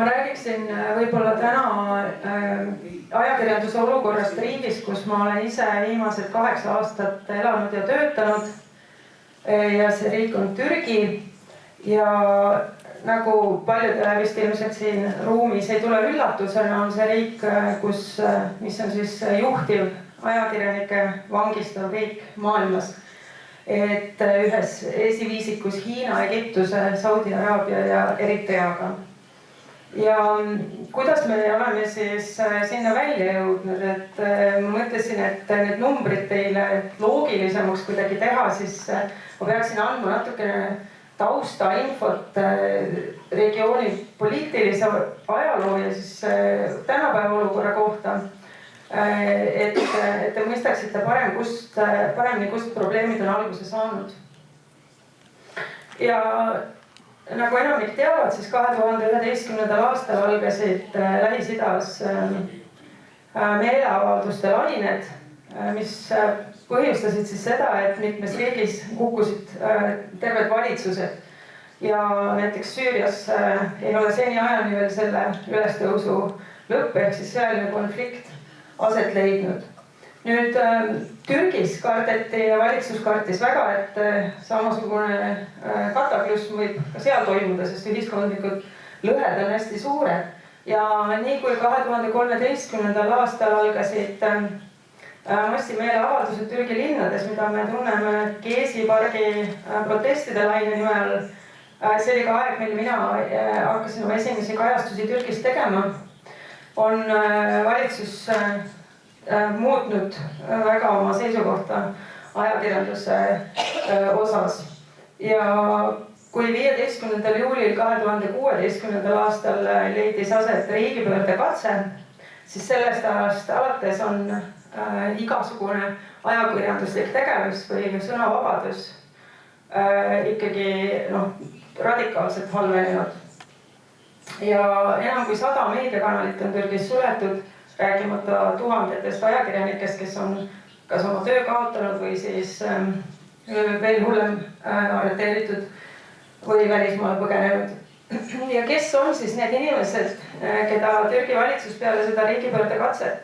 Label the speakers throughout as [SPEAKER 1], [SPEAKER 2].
[SPEAKER 1] räägiksin võib-olla täna ajakirjanduse olukorrast riigis, kus ma olen ise viimased 8 aastat elanud ja töötanud. Ja see riik on Türgi ja nagu paljudele vist ilmselt siin ruumis ei tule üllatusena, on see riik, mis on siis juhtiv ajakirjanike vangistav riik maailmas. Et ühes esiviisikus Hiina, Egiptuse, Saudi Araabia ja Eritreaga. Ja kuidas me oleme siis sinna välja jõudnud, et ma mõtlesin, et need numbrid teile loogilisemaks kuidagi teha, siis ma peaksin andma natukene tausta infot regiooni poliitilise ajaloo ja siis tänapäeva olukorra kohta. Et te mõistaksite paremini, kust probleemid on alguse saanud. Ja nagu enamik teavad, siis 2011. aastal algasid Lähis-Idas meeleavalduste lained, mis põhjustasid siis seda, et mitmes riigis kukkusid terved valitsused. Ja näiteks Süürias ei ole seni ajani veel selle ülestõusu lõpp, ehk siis sõjaline konflikt aset leidnud. Nüüd Türgis kardeti ja valitsus kartis väga, et samasugune kataklüsm võib ka seal toimuda, sest ühiskondlikud lõhed on hästi suured. Ja nii kui 2013. aastal algasid massimeeleavaldused Türgi linnades, mida me tunneme Gezi pargi protestide laine nime all, see oli ka aeg, mil mina hakkasin oma esimesi kajastusi Türgis tegema, on valitsus muutnud väga oma seisukohta ajakirjanduse osas. Ja kui 15. juulil 2016. aastal leidis aset riigipöörde katse, siis sellest ajast alates on igasugune ajakirjanduslik tegevus või sõnavabadus ikkagi radikaalselt halvenenud. Ja enam kui 100 meediakanalit on Türgis suletud, räägimata tuhandetest ajakirjanikest, kes on kas oma töö kaotanud või siis veel hullem arreteeritud või välismaale põgenenud. Ja kes on siis need inimesed, keda Türgi valitsus peale seda riigipöörde katset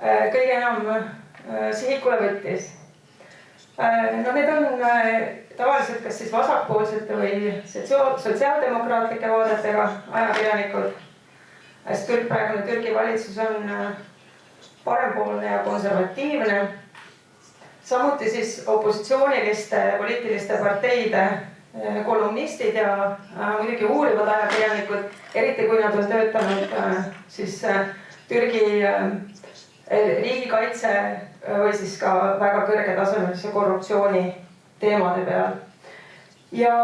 [SPEAKER 1] kõige enam sihikule võttis? Need on tavaliselt kas siis vasakpoolsete või sotsiaaldemokraatlike vaadetega ajakirjanikud. Sest praegune Türgi valitsus on parempoolne ja konservatiivne. Samuti siis opositsiooniliste poliitiliste parteide kolumnistid ja muidugi uurivad ajakirjanikud, eriti kui nad on töötanud siis Türgi riigikaitse või siis ka väga kõrgetasemelise korruptsiooni teemade peal. Ja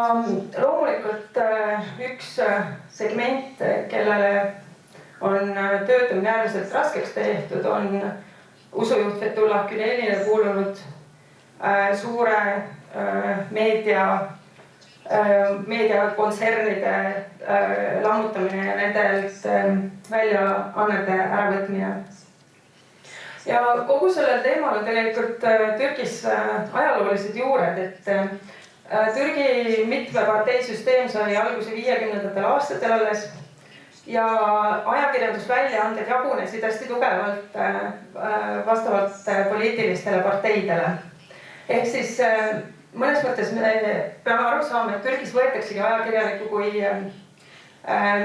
[SPEAKER 1] loomulikult üks segment, kellele on töötamine äärmiselt raskeks tehtud, on usujuht Fethullah Gülenile kuulunud suure meediakontsernide lammutamine ja nendelt väljaannete äravõtmine. Ja kogu sellel teemal on tegelikult Türgis ajaloolised juured, et Türgi mitmeparteisüsteem sai alguse 50. aastatel alles. Ja ajakirjandusväljaanded jagunesid hästi tugevalt vastavalt poliitilistele parteidele. Ehk siis mõnes mõttes me peame aru saama, et Türgis võetaksegi ajakirjaniku kui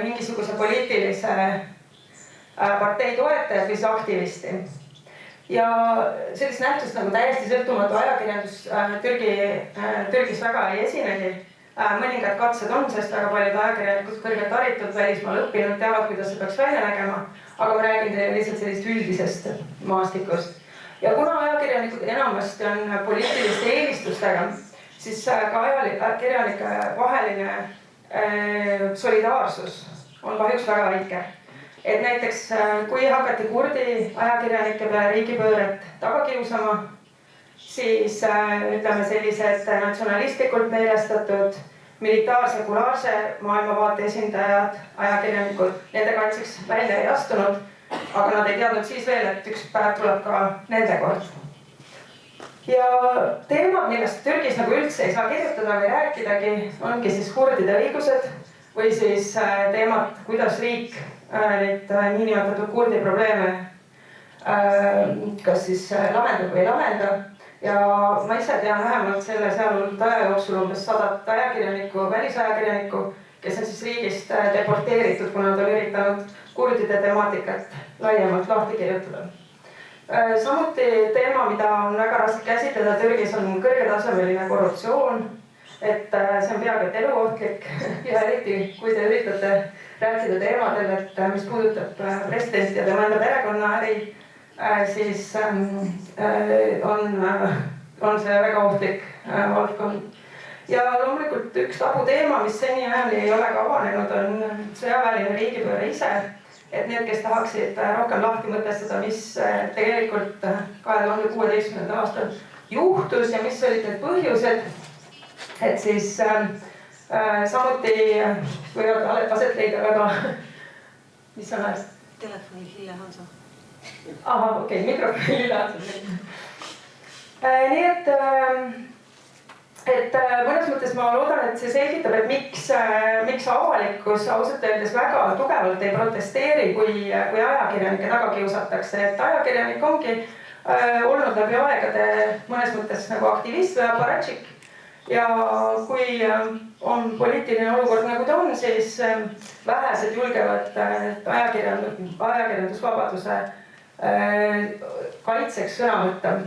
[SPEAKER 1] mingisuguse poliitilise partei toetajad või aktivisti. Ja sellist nähtust nagu täiesti sõltumatu ajakirjandus Türgis väga ei esinegi. Mõningad katsed on, sest väga paljud ajakirjanikud kõrgelt haritud, välismaal õppinud, teavad, kuidas see peaks välja nägema, aga ma räägin teile lihtsalt sellist üldisest maastikust. Ja kuna ajakirjanikud enamasti on poliitiliste eelistustega, siis ka ajakirjanike vaheline solidaarsus on kahjuks väga väike. Et näiteks kui hakati kurdi ajakirjanike peale riigipööret taga kiusama, siis ütleme sellised natsionalistlikult meelestatud militaarsekulaarse maailmavaate esindajad, ajakirjanikud, nende kaitseks välja ei astunud, aga nad ei teadnud siis veel, et üks päev tuleb ka nende kord. Ja teemad, millest Türgis nagu üldse ei saa kirjutada või rääkidagi, ongi siis kurdide õigused, või siis teemat, kuidas riik neid niinimetatud kurdi probleeme kas siis lahendab või ei lahenda. Ja ma ise tean vähemalt selle seal olnud aja jooksul umbes 100 ajakirjanikku, välisajakirjanikku, kes on siis riigist deporteeritud, kuna nad on üritanud kurdide temaatikat laiemalt lahti kirjutada. Samuti teema, mida on väga raske käsitleda Türgis, on kõrgetasemeline korruptsioon. Et see on peaaegu et eluohtlik ja eriti, kui te üritate rääkida teemadel, et mis puudutab presidenti ja tema enda perekonnaäri, siis on see väga ohtlik valdkond. Ja loomulikult üks tabuteema, mis seniajani ei ole ka avanenud, on sõjaväeline riigipööre ise. Et need, kes tahaksid rohkem lahti mõtestada, mis tegelikult 2016. aastal juhtus ja mis olid need põhjused, et siis samuti võivad aset leida väga... Mis on ajas?
[SPEAKER 2] Telefoni Lille Hanso.
[SPEAKER 1] Aha, okei, mikrofoni Lille Hanso. Nii et mõnes mõttes ma loodan, et see selgitab, et miks avalikkus ausalt öeldes väga tugevalt ei protesteeri, kui ajakirjanikke taga kiusatakse. Et ajakirjanik ongi olnud läbi aegade mõnes mõttes nagu aktivist või aparatšik. Ja kui on poliitiline olukord nagu ta on, siis vähesed julgevad ajakirjandusvabaduse kaitseks sõna võtta.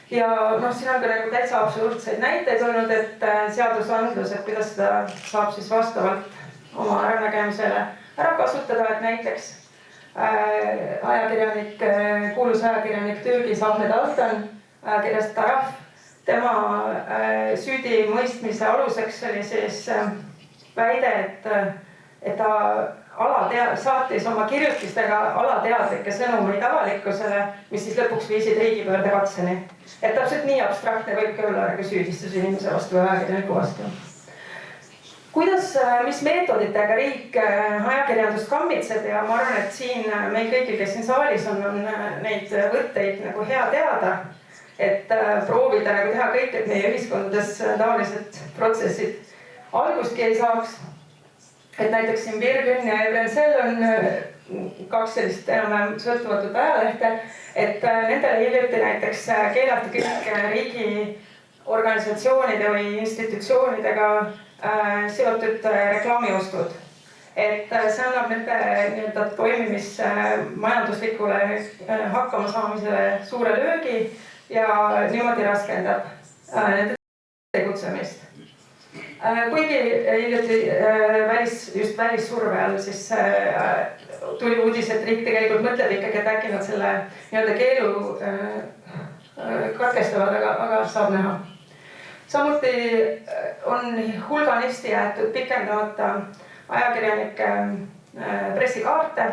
[SPEAKER 1] Ja siin on ka nagu täitsa absoluutseid näiteid olnud, et seadusandlus, et kuidas seda saab siis vastavalt oma äranägemisele ära kasutada, et näiteks kuulus ajakirjanik Türgis Ahmed Altan, kellest Taraf, tema süüdi mõistmise aluseks oli siis väide, et ta saatis oma kirjutistega alateadlikke sõnumeid avalikkusele, mis siis lõpuks viisid riigipöörde katseni. Et täpselt nii abstraktne võibki olla nagu süüdistus inimese vastu või ajakirjaniku vastu. Mis meetoditega riik ajakirjandust kammitseb ja ma arvan, et siin meil kõigil, kes siin saalis on neid võtteid nagu hea teada, et proovida nagu teha kõik, et meie ühiskondades taolised protsessid algustki ei saaks. Et näiteks siin Birgün ja Evrensel on kaks sellist enam sõltumatut ajalehte, et nendele hiljuti näiteks keelati kõik riigiorganisatsioonide või institutsioonidega seotud reklaamiostud. Et see annab nende toimimismajanduslikule hakkamasaamisele suure löögi ja niimoodi raskendab nende tegutsemist. Kuigi hiljuti just välissurve all siis tuli uudis, et riik tegelikult mõtleb ikkagi, et äkki nad selle keelu katkestavad, aga saab näha. Samuti on hulganisti jäetud pikendamata ajakirjanike pressikaarte,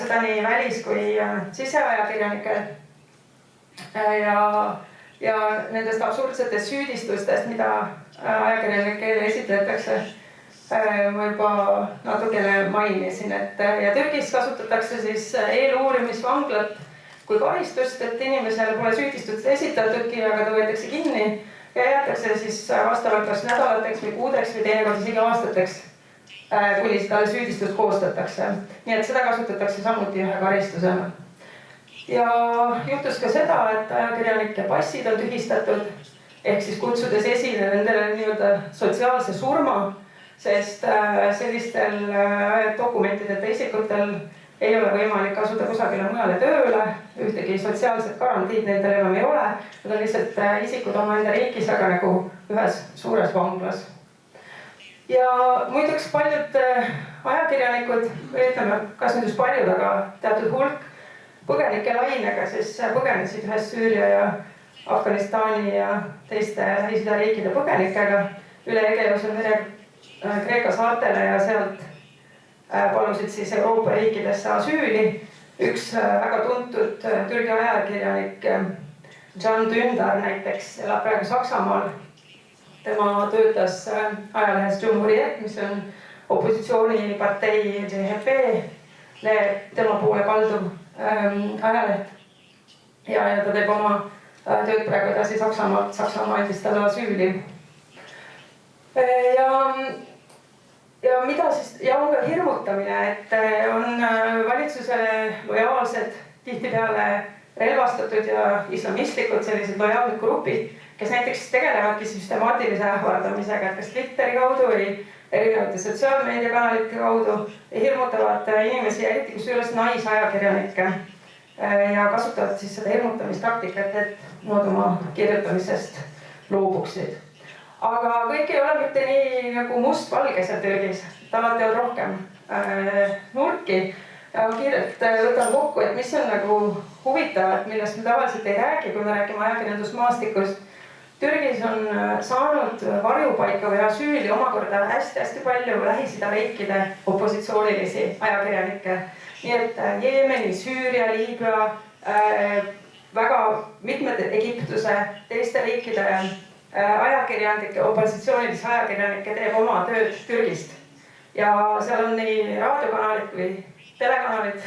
[SPEAKER 1] seda nii välis- kui siseajakirjanikel. Ja nendest absurdsetest süüdistustest, mida ajakirjanikele esitletakse, ma juba natukene mainisin, ja Türgis kasutatakse siis eeluurimisvanglat kui karistust, et inimesele pole süüdistust esitatudki, aga ta võetakse kinni ja jäetakse siis vastavalt kas nädalateks või kuudeks või teinekord isegi aastateks, kuni talle süüdistust koostatakse. Nii et seda kasutatakse samuti ühe karistusena. Ja juhtus ka seda, et ajakirjanike passid on tühistatud, ehk siis kutsudes esile nendele sotsiaalse surma, sest sellistel dokumentideta isikutel ei ole võimalik asuda kusagile mujale tööle, ühtegi sotsiaalset garantiid nendel enam ei ole, nad on lihtsalt isikud oma enda riigis, aga nagu ühes suures vanglas. Ja muideks paljud ajakirjanikud, või ütleme, kas nüüd just paljud, aga teatud hulk, põgenike lainega siis põgenesid ühes Süüria ja Afganistani ja teiste Lähis-Ida riikide põgenikega üle Egeuse mere Kreeka saartele ja sealt palusid siis Euroopa riikidesse asüüli. Üks väga tuntud Türgi ajakirjanik Can Dündar näiteks elab praegu Saksamaal. Tema töötas ajalehes Cumhuriyet, mis on opositsioonipartei CHP, tema poole kalduv ajaleht. Ja ta teeb oma tööd praegu edasi Saksamaalt. Saksamaa andis talle asüüli. Ja mida siis, ja on ka hirmutamine, et on valitsusele lojaalsed, tihtipeale relvastatud ja islamistlikud sellised lojaalsed grupid, kes näiteks tegelevadki süstemaatilise ähvardamisega, et kas Twitteri kaudu või erinevate sotsiaalmeediakanalite kaudu hirmutavad inimesi, eriti kusjuures naisajakirjanikke ja kasutavad siis seda hirmutamistaktikat, et nad oma kirjutamisest loobuksid. Aga kõik ei ole mitte nii nagu must-valge seal Türgis, et alati on rohkem nurki. Ja kiirelt võtan kokku, et mis on nagu huvitav, et millest me tavaliselt ei räägi, kui me räägime ajakirjandusmaastikust. Türgis on saanud varjupaika või asüüli omakorda hästi palju Lähis-Ida riikide opositsioonilisi ajakirjanikke. Nii et Jeemeni, Süüria, Liibüa, väga mitmed Egiptuse, teiste riikide ajakirjanikke, opositsioonilisi ajakirjanikke teeb oma tööd Türgist. Ja seal on nii raadiokanalid kui telekanalid,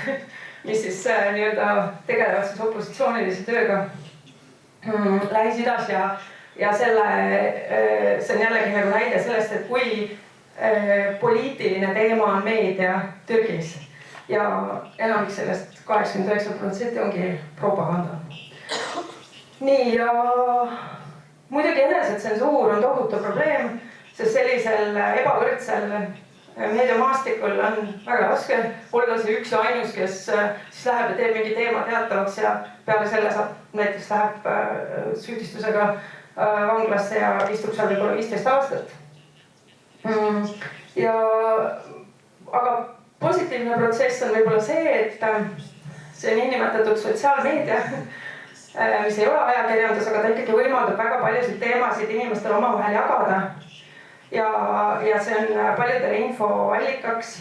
[SPEAKER 1] mis siis tegelevad siis opositsioonilise tööga Lähis-Idas ja see on jällegi nagu näide sellest, et kui poliitiline teema on meedia Türgis ja enamik sellest 89% ongi propaganda. Nii ja muidugi enesetsensuur on tohutu probleem, sest sellisel ebavõrdsel meediamaastikul on väga raske olla see üks ja ainus, kes siis läheb ja teeb mingi teema teatavaks ja peale selle saab näiteks läheb süüdistusega vanglasse ja istub seal võib-olla 15 aastat. Aga positiivne protsess on võib-olla see, et see niinimetatud sotsiaalmeedia, mis ei ole ajakirjandus, aga ta ikkagi võimaldab väga paljusid teemasid inimestel omavahel jagada. Ja see on paljudele infoallikaks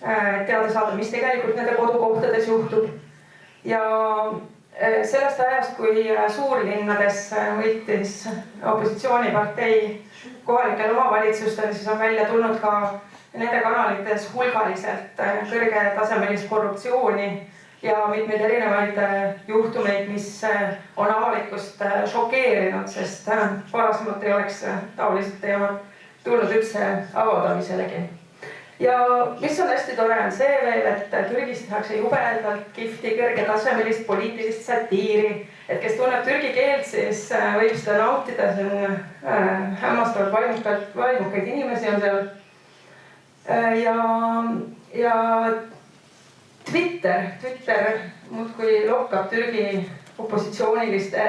[SPEAKER 1] teada saada, mis tegelikult nende kodukohtades juhtub. Ja sellest ajast, kui suurlinnades võitis opositsioonipartei kohalikel omavalitsustel, siis on välja tulnud ka nende kanalites hulgaliselt kõrgetasemelist korruptsiooni ja mitmeid erinevaid juhtumeid, mis on avalikkust šokeerinud, sest varasemalt ei oleks taolised teemad tulnud üldse avaldamiselegi. Ja mis on hästi tore on see veel, et Türgis tehakse jubedalt kihvti kõrgetasemelist poliitilist satiiri, et kes tunneb türgi keelt, siis võib seda nautida, see on hämmastavalt vaimukaid inimesi on seal. Ja Twitter muudkui lokkab Türgi opositsiooniliste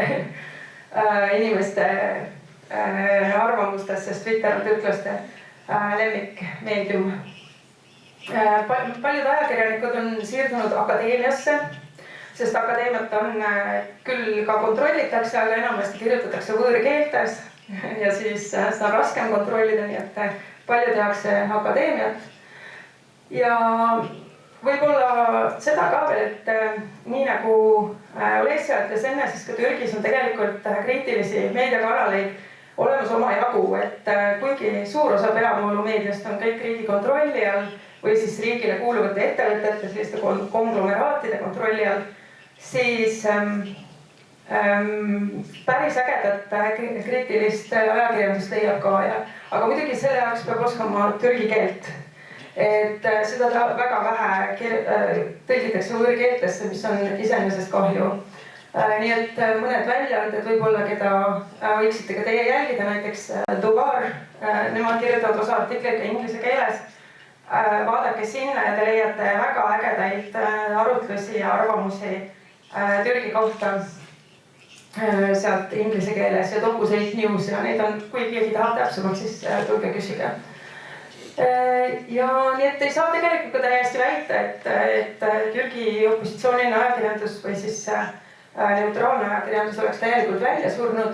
[SPEAKER 1] inimeste arvamustes, sest Twitter on türklaste lemmikmeedium. Paljud ajakirjanikud on siirdunud akadeemiasse, sest akadeemiat on küll ka kontrollitakse, aga enamasti kirjutatakse võõrkeeltes ja siis seda on raskem kontrollida, nii et palju tehakse akadeemiat. Ja võib-olla seda ka veel, et nii nagu Olesja ütles enne, siis ka Türgis on tegelikult kriitilisi meediakanaleid olemas oma jagu, et kuigi suur osa peavoolumeediast on kõik riigi kontrolli all või siis riigile kuuluvate ettevõtete, selliste konglomeraatide kontrolli all, siis päris ägedat kriitilist ajakirjandust leiab ka. Aga muidugi selle jaoks peab oskama türgi keelt. Et seda väga vähe tõlgitakse võõrkeeltesse, mis on iseenesest kahju. Nii et mõned väljaanded võib-olla, keda võiksite ka teie jälgida, näiteks Duvar, nemad kirjutavad osa artikleid inglise keeles. Vaadake sinna ja te leiate väga ägedaid arutlusi ja arvamusi Türgi kohta sealt inglise keeles ja Docusate News ja neid on, kui keegi tahab täpsemalt, siis tulge küsige. Ja nii et ei saa tegelikult ka täiesti väita, et Türgi opositsiooniline ajakirjandus või siis neutraalne ajakirjandus oleks täielikult välja surnud.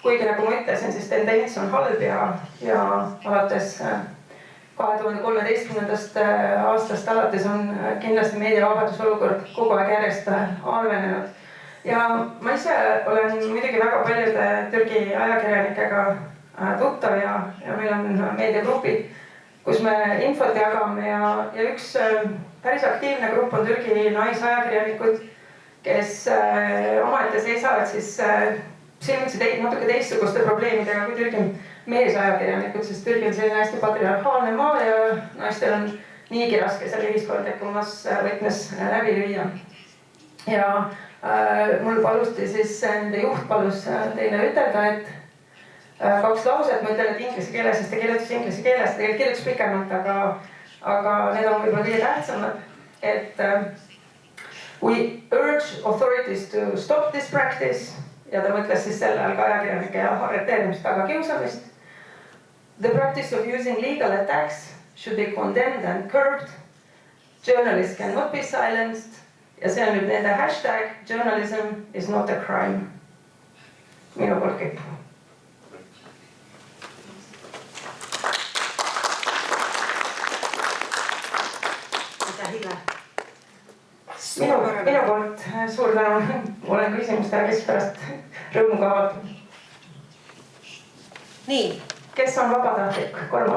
[SPEAKER 1] Kuigi nagu ma ütlesin, siis tendents on halb ja alates 2013. aastast alates on kindlasti meediavabaduse olukord kogu aeg järjest halvenenud. Ja ma ise olen muidugi väga paljude Türgi ajakirjanikega tuttav ja meil on meediagrupid, kus me infot jagame ja üks päris aktiivne grupp on Türgi naisajakirjanikud, kes omaette seisavad siis silmitsi natuke teistsuguste probleemidega kui Türgi meesajakirjanikud, sest Türgi on selline hästi patriarhaalne maa ja naistel on niigi raske seal ühiskondlikumas võtmes läbi lüüa. Ja mul palusti siis, nende juht palus teile ütelda, et 2 lauset, ma ütlen, et inglise keeles, sest ta kirjutas inglise keeles, tegelikult kirjutas pikemalt, aga need on võib-olla kõige tähtsamad, et we urge authorities to stop this practice ja ta mõtles siis selle all ka ajakirjanike ja arreteerimist, tagakiusamist. The practice of using legal attacks should be condemned and curbed. Journalists cannot be silenced. Ja see on nüüd nende hashtag journalism is not a crime. Minu poolt kõik.
[SPEAKER 2] Aitäh, Higle.
[SPEAKER 1] Minu poolt suur tänu. Olen küsimustele keskpärast rõõmuga avatud.
[SPEAKER 2] Nii.
[SPEAKER 1] Kes on vabatahtlik? 3.